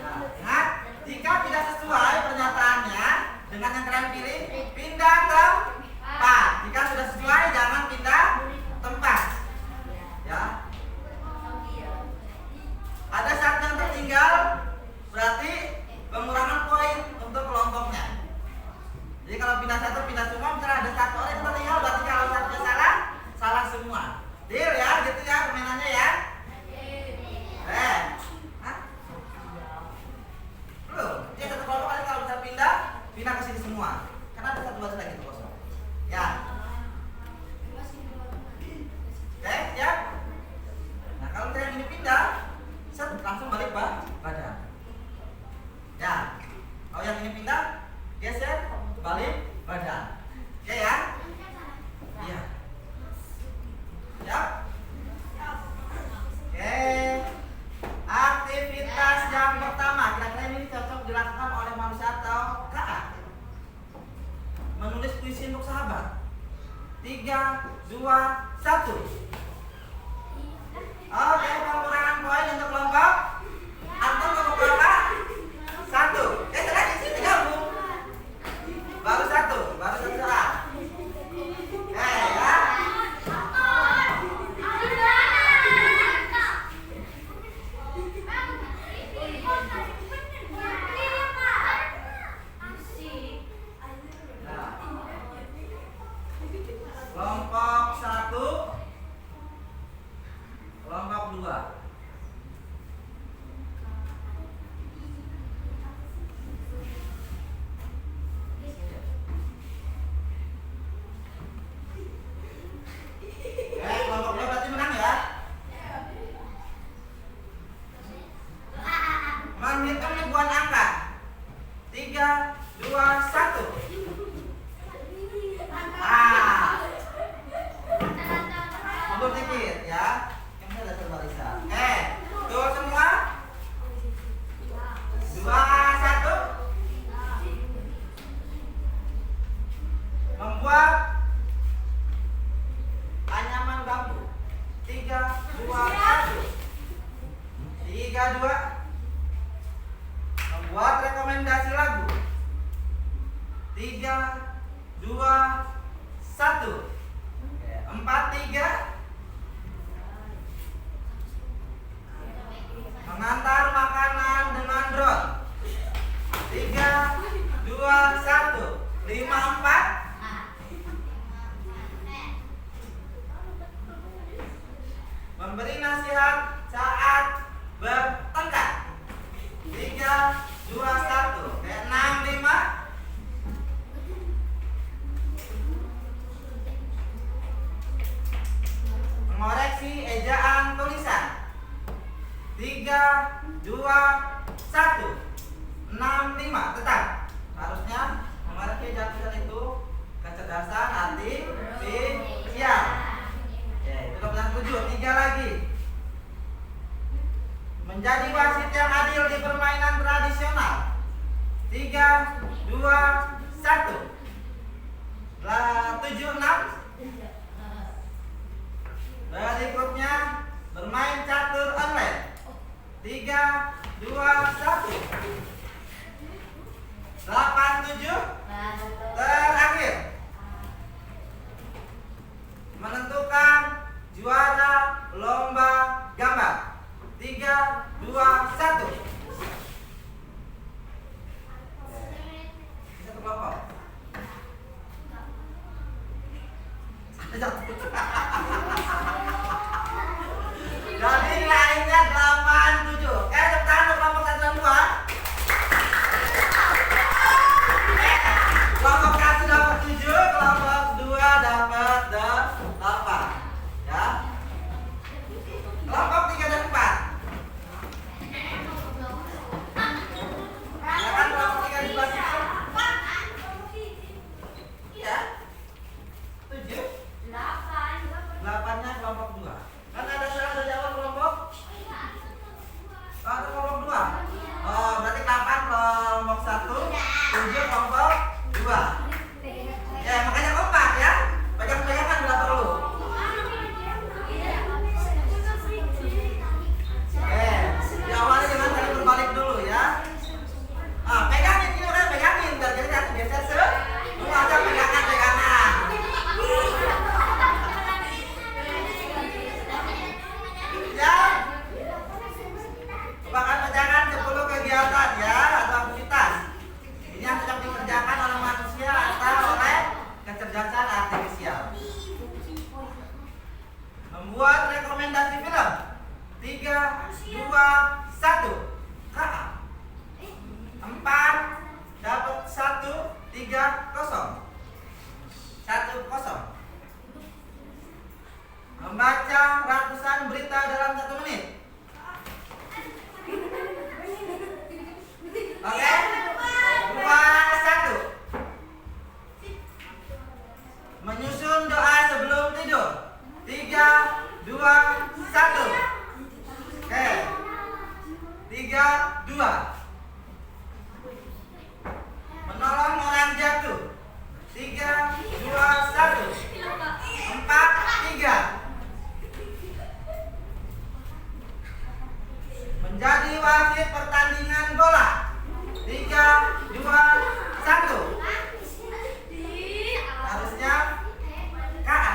Nah, ingat, jika tidak sesuai pernyataannya dengan yang kalian pilih, pindah tempat. Jika sudah sesuai, jangan pindah tempat. Ya. Ada satu yang tertinggal, berarti pengurangan poin untuk kelompoknya. Jadi kalau pindah satu, pindah semua, misalnya ada satu orang yang tertinggal, baris lagi tuh kosong. Ya. Oke, siap. Nah, kalau yang ini pindah, set langsung balik badan. Ya. Kalau yang ini pindah, geser balik badan. Oke ya? Iya. Siap? Oke. Aktivitas yang pertama, kira-kira ini cocok dilakukan oleh manusia atau kakak? Menulis puisi untuk sahabat. 3, 2, 1. Oke, pengurangan poin untuk kelompok antum kelompok berapa? 1. Setelah di sini gabung. Baru satu salah. Ya. Kelompok 1, kelompok 2. Kelompok 2 berarti menang ya. Menghitung ribuan angka. 3, 2, 1. Mundur dikit ya. Yang ada terbarisan. Tuh semua. 2, 1. Membuat anyaman bambu. 3, 2, 1. 3, 2. Membuat rekomendasi lagu. 3, 2, 1. 4, 3. Mengantar makanan dengan drone. 3, 2, 1. 5, 4. Memberi nasihat saat bertengkar. 3, 2, 1. 6, 5. Mengoreksi ejaan tulisan. 3, 2, 1. 6, 5. Tetap harusnya mengoreksi ejaan tulisan itu kecerdasan artifisial. Itu kebetulan 7. 3 lagi. Menjadi wasit yang adil di permainan tradisional. 3, 2, 1. 7, 6. Berikutnya bermain catur online. 3, 2, 1. 8, 7. Terakhir menentukan juara lomba gambar. 3, 2, 1. Satu kelompok. Jadi nilainya 8, 7. Tepuk tangan untuk kelompok 1 dan 2. Kelompok 1 dapat 7, kelompok 2 dapat 8. Ya. Kelompok 3 dan 4. Silakan kelompok 3 di sebelah situ. Iya. 7, 8. 3, 2. Menolong orang jatuh. 3, 2, 1. 4, 3. Menjadi wasit pertandingan bola. 3, 2, 1. Harusnya KA.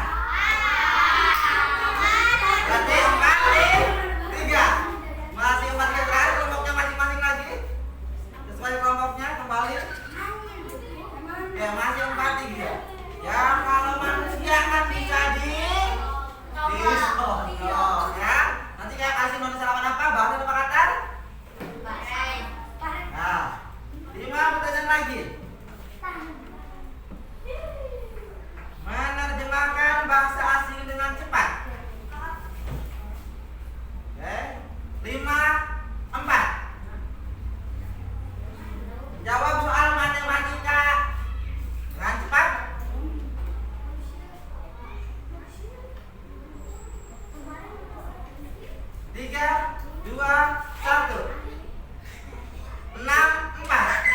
Berarti 4, 3. Masih 4 yang terakhir, kelompoknya masing-masing lagi. Sesuai kelompoknya kembali. Ya masih 4, 3. Ya kalau manusia kan bisa disodok ya. Nanti kayak kasih manusia lawan apa? Bahasa apa kata? Nah, 5 pertanyaan lagi. Menerjemahkan bahasa asing dengan cepat. Oke, 5, 4. Jawab soal matematika dengan cepat. 3, 2, 1. 6, 4.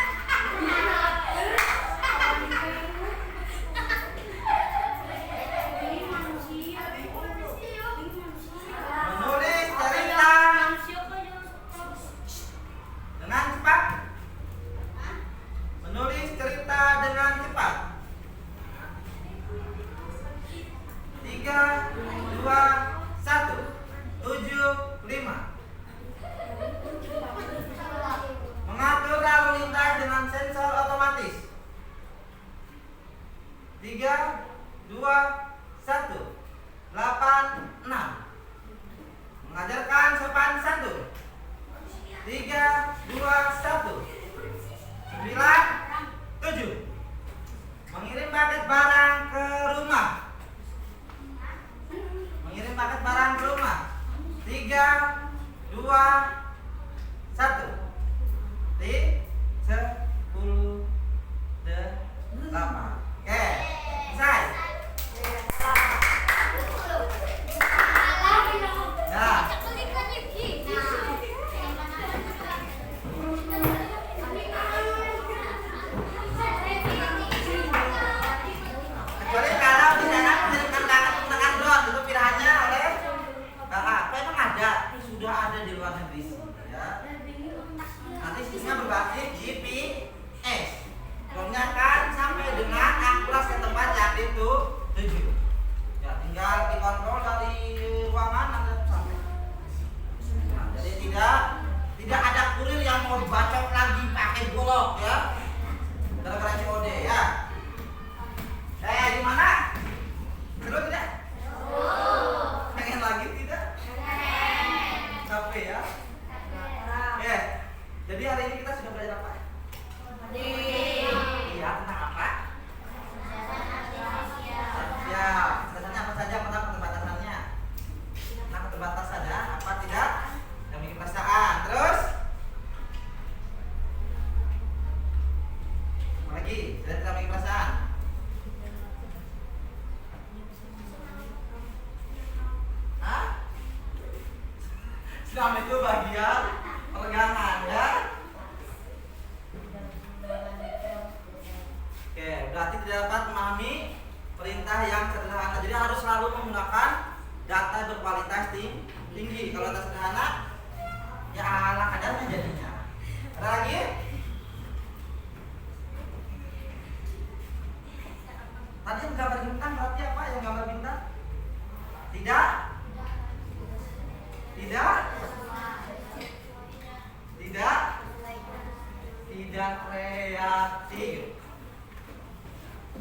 Menulis cerita dengan cepat. Menulis cerita dengan cepat. 3, 2, 1. 7, 5. Mengatur lalu lintas dengan sensor otomatis. 3, 2, 1. 8, 6. Mengajarkan sopan santun. 3, 2, 1. 9, 7. Mengirim paket barang ke rumah. Mengirim paket barang ke rumah. 3, 2, 1. 10, 8. Oke, selesai. Nah, kecuali kalau di sana mengirimkan paket menggunakan drone, itu pilihannya oleh kakak. Memang ada, sudah ada di luar negeri ya. Nanti sistemnya berbasis GPS. Drone-nya kan sampai dengan akurat ke tempat yang dituju. Ya, tinggal dikontrol dari ruangan nanti sampai. Nah, jadi tidak ada kurir yang mau bacok lagi pakai golok ya. Gara-gara COD ya. Gimana? Seru tidak? Pengen lagi tidak? Capek ya? Oke. Jadi hari ini kita sudah belajar apa? Iya, tentang apa? Ya, batasannya apa saja? Tentang keterbatasannya. Tentang keterbatasan ya, apa tidak? Yang bikin perasaan. Terus? Apa lagi? Sudah tidak bikin perasaan. Hah? Senam itu bagian peregangan ya. Oke, berarti tidak dapat memahami perintah yang sederhana. Jadi harus selalu menggunakan data berkualitas tinggi. Kalau data sederhana, ya ala kadarnya jadinya. Ada lagi? Tadi yang gambar bintang berarti apa? Yang gambar bintang? Tidak? Tidak? Tidak? Tidak kreatif.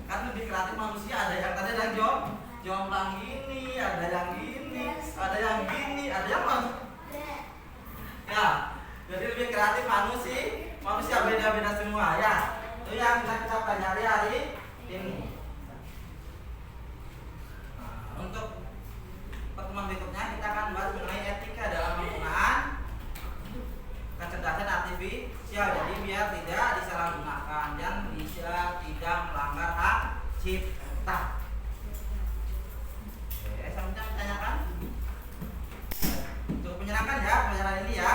Kan lebih kreatif manusia, ada yang tadi ada jomplang gini, ada yang gini, ada yang gini, ada yang ya. Jadi lebih kreatif manusia beda-beda semua ya. Itu yang kita pelajari hari ini. Nah, untuk pertemuan berikutnya kita akan bahas mengenai etika dalam penggunaan kecerdasan artifisial. Jadi biar tidak disalahgunakan dan bisa tidak melanggar hak cipta. Oke, selanjutnya menanyakan. Cukup menyenangkan ya pelajaran ini ya.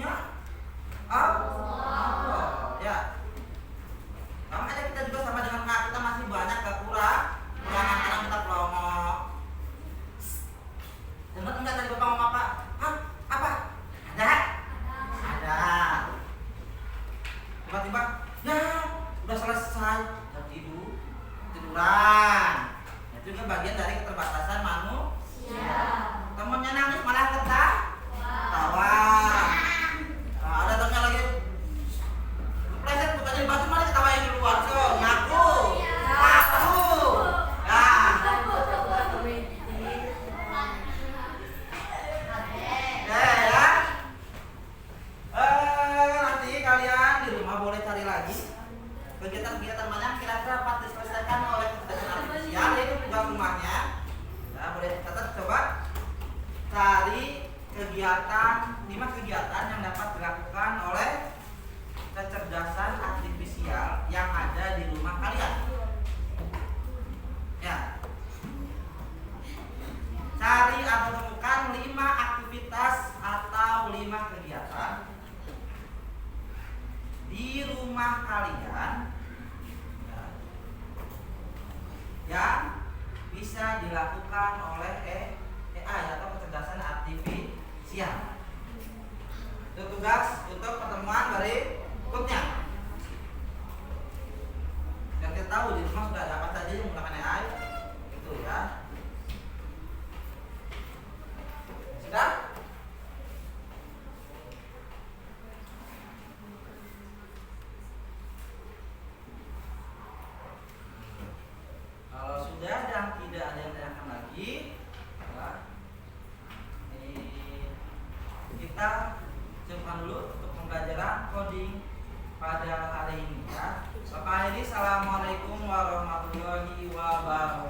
punya Allah. Ya. Sama aja kita juga sama dengan Kak, kita masih banyak kekurangan karena kita pelongo. Dengar enggak tadi Bapak ngomong apa? Hah? Apa? Ada. Tiba-tiba, ya udah selesai, udah tiduran. Itu juga bagian dari keterbatasan manusia. Temennya nangis malah ketawa. Nah, ada temennya lagi pleset bukannya batu malah ketawain di luar. So, ngaku. Nanti kalian di rumah boleh cari lagi kegiatan-kegiatan mana yang kira-kira dapat diselesaikan oleh kecerdasan artifisial, yaitu tugas rumahnya. Nah, boleh catat, coba cari kegiatan 5 kegiatan yang dapat dilakukan oleh kecerdasan artifisial yang ada di rumah kalian. Ya. Cari atau temukan 5 aktivitas atau 5 kegiatan di rumah kalian yang bisa dilakukan oleh AI atau kecerdasan artifisial. Itu tugas untuk pertemuan berikutnya. Dan kita tahu di rumah sudah ada apa saja yang menggunakan AI. Itu ya. Sudah? Kalau sudah dan tidak ada yang ditanyakan lagi, kita cukupkan dulu untuk pembelajaran coding pada hari ini ya. Bapak Hedi, assalamualaikum warahmatullahi wabarakatuh.